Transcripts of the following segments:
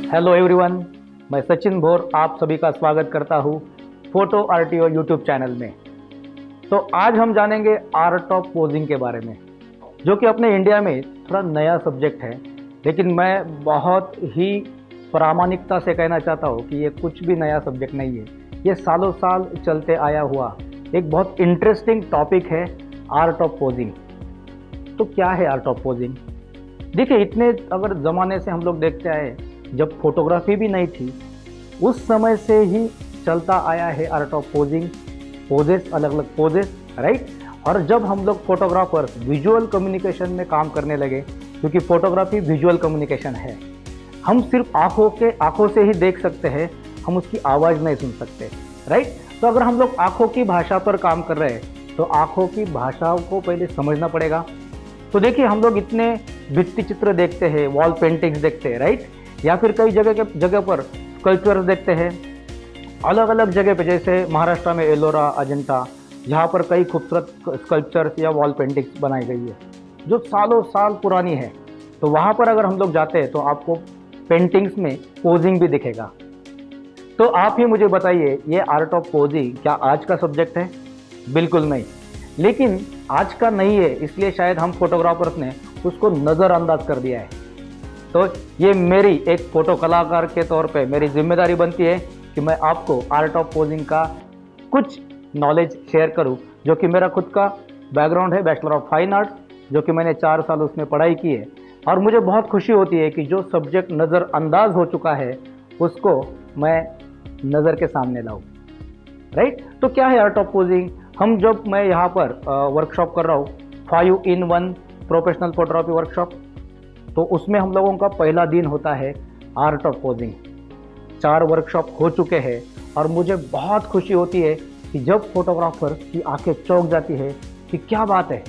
Hello everyone, मैं सचिन भोर आप सभी का स्वागत करता हूँ फोटो आरटीओ यूट्यूब चैनल में। तो आज हम जानेंगे आर्ट ऑफ पोजिंग के बारे में, जो कि अपने इंडिया में थोड़ा नया सब्जेक्ट है, लेकिन मैं बहुत ही प्रामाणिकता से कहना चाहता हूँ कि ये कुछ भी नया सब्जेक्ट नहीं है। ये सालों साल चलते आया हुआ एक बहुत इंटरेस्टिंग टॉपिक है आर्ट ऑफ पोजिंग। तो क्या है आर्ट ऑफ पोजिंग? देखिए, इतने अगर ज़माने से हम लोग देखते आए, जब फोटोग्राफी भी नहीं थी उस समय से ही चलता आया है आर्ट ऑफ पोजिंग। पोजेस, अलग अलग पोजेस, राइट। और जब हम लोग फोटोग्राफर्स विजुअल कम्युनिकेशन में काम करने लगे, क्योंकि फोटोग्राफी विजुअल कम्युनिकेशन है, हम सिर्फ आंखों से ही देख सकते हैं, हम उसकी आवाज़ नहीं सुन सकते, राइट। तो अगर हम लोग आंखों की भाषा पर काम कर रहे हैं तो आंखों की भाषाओं को पहले समझना पड़ेगा। तो देखिए, हम लोग इतने भित्ति चित्र देखते हैं, वॉल पेंटिंग्स देखते हैं, राइट, या फिर कई जगह पर स्कल्पचर्स देखते हैं अलग अलग जगह पे, जैसे महाराष्ट्र में एलोरा, अजंता, जहाँ पर कई खूबसूरत स्कल्पचर्स या वॉल पेंटिंग्स बनाई गई है जो सालों साल पुरानी है। तो वहाँ पर अगर हम लोग जाते हैं तो आपको पेंटिंग्स में पोजिंग भी दिखेगा। तो आप ही मुझे बताइए, ये आर्ट ऑफ पोजिंग क्या आज का सब्जेक्ट है? बिल्कुल नहीं। लेकिन आज का नहीं है, इसलिए शायद हम फोटोग्राफर्स ने उसको नज़रअंदाज कर दिया है। तो ये मेरी एक फ़ोटो कलाकार के तौर पे मेरी जिम्मेदारी बनती है कि मैं आपको आर्ट ऑफ पोजिंग का कुछ नॉलेज शेयर करूं, जो कि मेरा खुद का बैकग्राउंड है, बैचलर ऑफ फाइन आर्ट्स, जो कि मैंने 4 साल उसमें पढ़ाई की है। और मुझे बहुत खुशी होती है कि जो सब्जेक्ट नज़रअंदाज हो चुका है उसको मैं नज़र के सामने लाऊं, राइट। तो क्या है आर्ट ऑफ पोजिंग? जब मैं यहाँ पर वर्कशॉप कर रहा हूँ 5-in-1 प्रोफेशनल फोटोग्राफी वर्कशॉप, तो उसमें हम लोगों का पहला दिन होता है आर्ट ऑफ पोजिंग। 4 वर्कशॉप हो चुके हैं और मुझे बहुत खुशी होती है कि जब फोटोग्राफर की आंखें चौंक जाती है कि क्या बात है,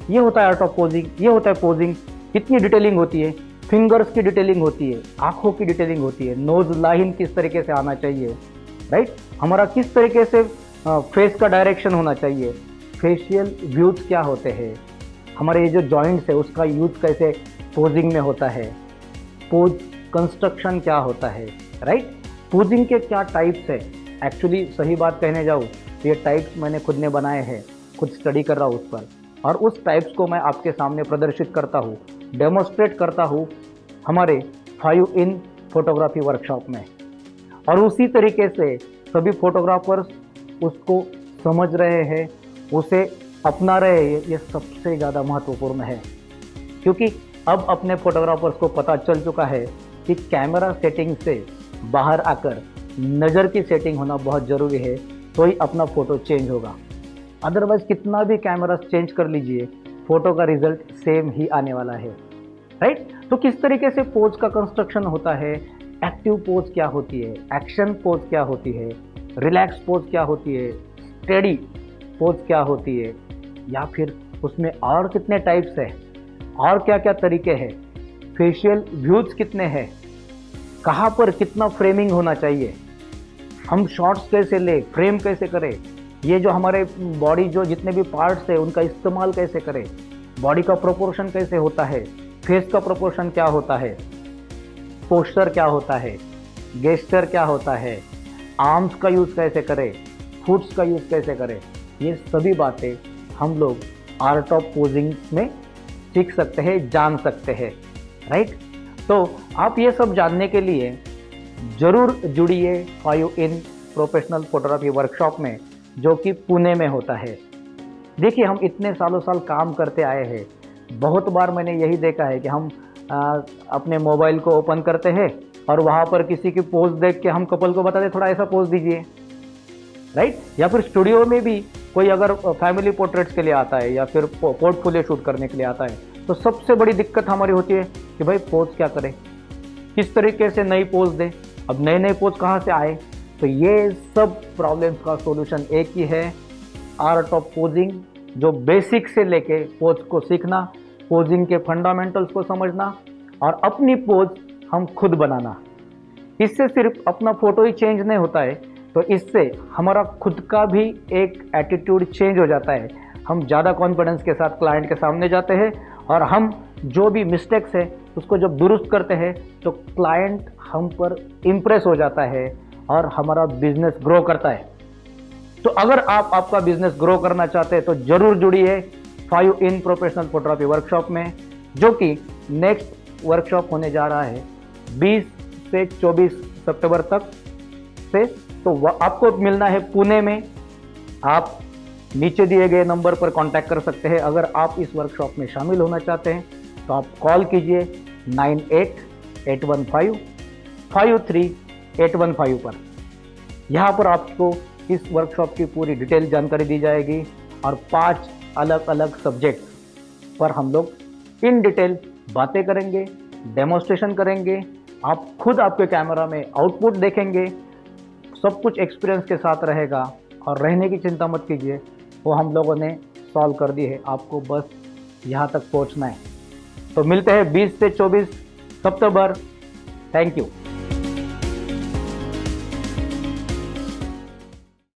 ये होता है आर्ट ऑफ पोजिंग, ये होता है पोजिंग। कितनी डिटेलिंग होती है, फिंगर्स की डिटेलिंग होती है, आंखों की डिटेलिंग होती है, नोज लाइन किस तरीके से आना चाहिए, राइट, हमारा किस तरीके से फेस का डायरेक्शन होना चाहिए, फेशियल व्यूज क्या होते हैं, हमारे ये जो जॉइंट्स है उसका यूज कैसे पोजिंग में होता है, पोज कंस्ट्रक्शन क्या होता है, राइट। पोजिंग के क्या टाइप्स है? एक्चुअली सही बात कहने जाऊँ तो ये टाइप्स मैंने खुद ने बनाए हैं, खुद स्टडी कर रहा हूँ उस पर, और उस टाइप्स को मैं आपके सामने प्रदर्शित करता हूँ, डेमोस्ट्रेट करता हूँ हमारे 5-in फोटोग्राफी वर्कशॉप में। और उसी तरीके से सभी फोटोग्राफर्स उसको समझ रहे हैं, उसे अपना रहे हैं। ये सबसे ज़्यादा महत्वपूर्ण है, क्योंकि अब अपने फोटोग्राफर्स को पता चल चुका है कि कैमरा सेटिंग से बाहर आकर नज़र की सेटिंग होना बहुत ज़रूरी है, तो ही अपना फ़ोटो चेंज होगा। अदरवाइज़ कितना भी कैमरा चेंज कर लीजिए, फ़ोटो का रिजल्ट सेम ही आने वाला है, राइट। तो किस तरीके से पोज का कंस्ट्रक्शन होता है, एक्टिव पोज क्या होती है, एक्शन पोज क्या होती है, रिलैक्स पोज क्या होती है, स्टेडी पोज क्या होती है, या फिर उसमें और कितने टाइप्स है, और क्या क्या तरीके हैं, फेशियल व्यूज कितने हैं, कहाँ पर कितना फ्रेमिंग होना चाहिए, हम शॉट्स कैसे ले, फ्रेम कैसे करें, ये जो हमारे बॉडी जो जितने भी पार्ट्स हैं उनका इस्तेमाल कैसे करें, बॉडी का प्रोपोर्शन कैसे होता है, फेस का प्रोपोर्शन क्या होता है, पोस्चर क्या होता है, गेस्चर क्या होता है, आर्म्स का यूज़ कैसे करें, फुट्स का यूज़ कैसे करें, ये सभी बातें हम लोग आर्ट ऑफ पोजिंग में सीख सकते हैं, जान सकते हैं, राइट। तो आप ये सब जानने के लिए ज़रूर जुड़िए 5-in प्रोफेशनल फोटोग्राफी वर्कशॉप में, जो कि पुणे में होता है। देखिए, हम इतने सालों साल काम करते आए हैं, बहुत बार मैंने यही देखा है कि हम अपने मोबाइल को ओपन करते हैं और वहाँ पर किसी की पोज देख के हम कपल को बताते थोड़ा ऐसा पोज दीजिए, राइट। या फिर स्टूडियो में भी कोई अगर फैमिली पोर्ट्रेट्स के लिए आता है या फिर पोर्टफोलियो शूट करने के लिए आता है, तो सबसे बड़ी दिक्कत हमारी होती है कि भाई पोज क्या करें, किस तरीके से नई पोज दें, अब नए नए पोज कहाँ से आए। तो ये सब प्रॉब्लम्स का सॉल्यूशन एक ही है, आर्ट ऑफ पोजिंग, जो बेसिक से लेके पोज को सीखना, पोजिंग के फंडामेंटल्स को समझना और अपनी पोज हम खुद बनाना। इससे सिर्फ अपना फोटो ही चेंज नहीं होता है, तो इससे हमारा खुद का भी एक एटीट्यूड चेंज हो जाता है। हम ज़्यादा कॉन्फिडेंस के साथ क्लाइंट के सामने जाते हैं और हम जो भी मिस्टेक्स है उसको जब दुरुस्त करते हैं तो क्लाइंट हम पर इम्प्रेस हो जाता है और हमारा बिजनेस ग्रो करता है। तो अगर आप आपका बिजनेस ग्रो करना चाहते हैं तो जरूर जुड़िए 5 इन प्रोफेशनल फोटोग्राफी वर्कशॉप में, जो कि नेक्स्ट वर्कशॉप होने जा रहा है 20 से 24 सितंबर तक से। तो आपको मिलना है पुणे में। आप नीचे दिए गए नंबर पर कांटेक्ट कर सकते हैं। अगर आप इस वर्कशॉप में शामिल होना चाहते हैं तो आप कॉल कीजिए 98-815-53815 पर। यहाँ पर आपको इस वर्कशॉप की पूरी डिटेल जानकारी दी जाएगी और 5 अलग अलग सब्जेक्ट पर हम लोग इन डिटेल बातें करेंगे, डेमोन्स्ट्रेशन करेंगे। आप खुद आपके कैमरा में आउटपुट देखेंगे, सब कुछ एक्सपीरियंस के साथ रहेगा और रहने की चिंता मत कीजिए, वो हम लोगों ने सॉल्व कर दी है। आपको बस यहाँ तक पहुँचना है। तो मिलते हैं 20 से 24 सितंबर। Thank you.